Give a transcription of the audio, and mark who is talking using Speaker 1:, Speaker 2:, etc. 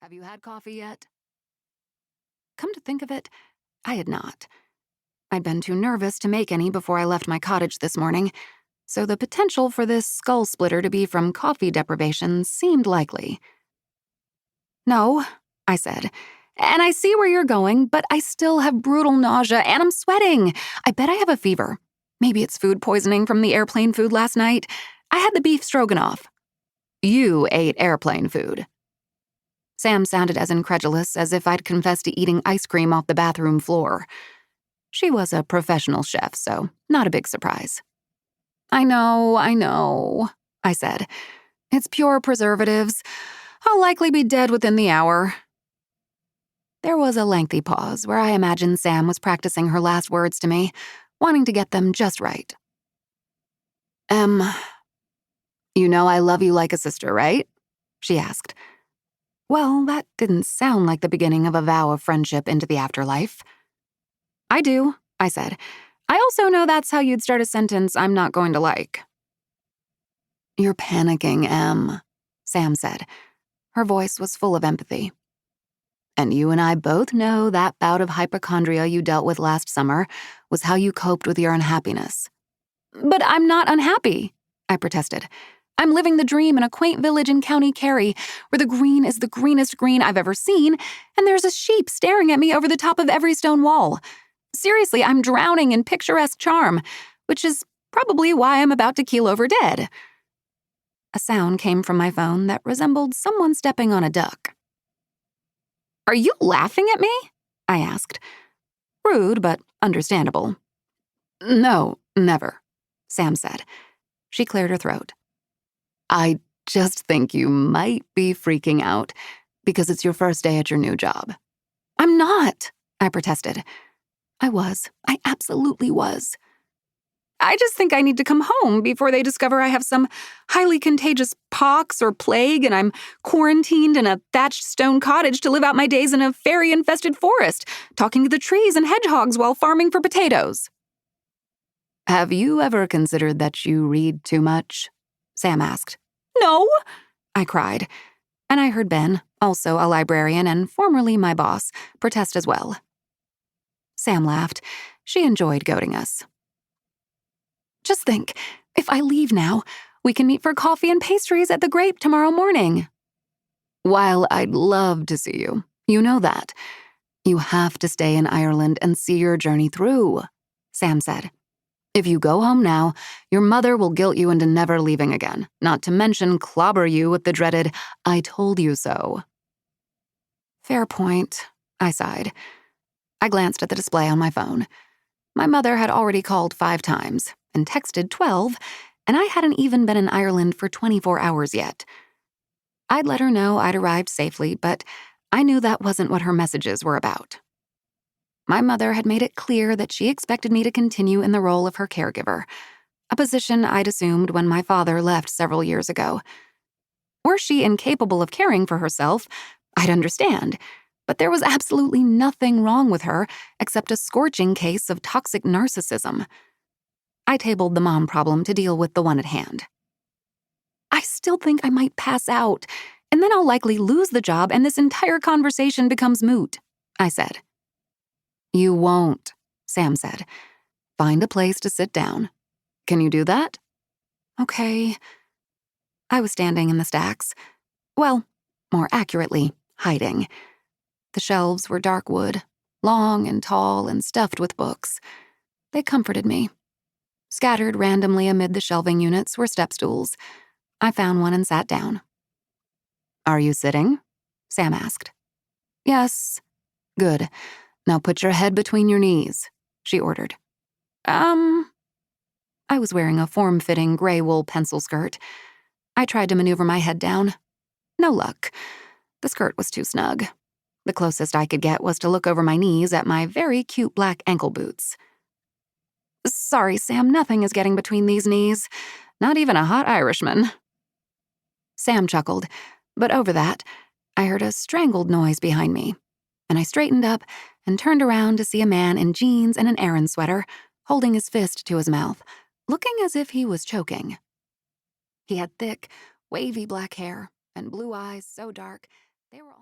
Speaker 1: Have you had coffee yet? Come to think of it, I had not. I'd been too nervous to make any before I left my cottage this morning, so the potential for this skull splitter to be from coffee deprivation seemed likely. No, I said, and I see where you're going, but I still have brutal nausea and I'm sweating. I bet I have a fever. Maybe it's food poisoning from the airplane food last night. I had the beef stroganoff. You ate airplane food. Sam sounded as incredulous as if I'd confessed to eating ice cream off the bathroom floor. She was a professional chef, so not a big surprise. I know, I said. It's pure preservatives. I'll likely be dead within the hour. There was a lengthy pause where I imagined Sam was practicing her last words to me, wanting to get them just right. You know I love you like a sister, right? She asked. Well, that didn't sound like the beginning of a vow of friendship into the afterlife. I do, I said. I also know that's how you'd start a sentence I'm not going to like. You're panicking, Em, Sam said. Her voice was full of empathy. And you and I both know that bout of hypochondria you dealt with last summer was how you coped with your unhappiness. But I'm not unhappy, I protested. I'm living the dream in a quaint village in County Kerry, where the green is the greenest green I've ever seen, and there's a sheep staring at me over the top of every stone wall. Seriously, I'm drowning in picturesque charm, which is probably why I'm about to keel over dead. A sound came from my phone that resembled someone stepping on a duck. Are you laughing at me? I asked. Rude, but understandable. No, never, Sam said. She cleared her throat. I just think you might be freaking out because it's your first day at your new job. I'm not, I protested. I was. I absolutely was. I just think I need to come home before they discover I have some highly contagious pox or plague and I'm quarantined in a thatched stone cottage to live out my days in a fairy-infested forest, talking to the trees and hedgehogs while farming for potatoes. Have you ever considered that you read too much? Sam asked. No, I cried. And I heard Ben, also a librarian and formerly my boss, protest as well. Sam laughed. She enjoyed goading us. Just think, if I leave now, we can meet for coffee and pastries at the Grape tomorrow morning. While I'd love to see you, you know that. You have to stay in Ireland and see your journey through, Sam said. If you go home now, your mother will guilt you into never leaving again, not to mention clobber you with the dreaded, I told you so. Fair point, I sighed. I glanced at the display on my phone. My mother had already called 5 times and texted 12, and I hadn't even been in Ireland for 24 hours yet. I'd let her know I'd arrived safely, but I knew that wasn't what her messages were about. My mother had made it clear that she expected me to continue in the role of her caregiver, a position I'd assumed when my father left several years ago. Were she incapable of caring for herself, I'd understand, but there was absolutely nothing wrong with her except a scorching case of toxic narcissism. I tabled the mom problem to deal with the one at hand. I still think I might pass out, and then I'll likely lose the job and this entire conversation becomes moot, I said. You won't, Sam said. Find a place to sit down. Can you do that? Okay. I was standing in the stacks. Well, more accurately, hiding. The shelves were dark wood, long and tall and stuffed with books. They comforted me. Scattered randomly amid the shelving units were step stools. I found one and sat down. Are you sitting? Sam asked. Yes. Good. Now put your head between your knees, she ordered. I was wearing a form-fitting gray wool pencil skirt. I tried to maneuver my head down. No luck. The skirt was too snug. The closest I could get was to look over my knees at my very cute black ankle boots. Sorry, Sam, nothing is getting between these knees. Not even a hot Irishman. Sam chuckled, but over that, I heard a strangled noise behind me, and I straightened up and turned around to see a man in jeans and an Aran sweater, holding his fist to his mouth, looking as if he was choking. He had thick, wavy black hair and blue eyes so dark they were all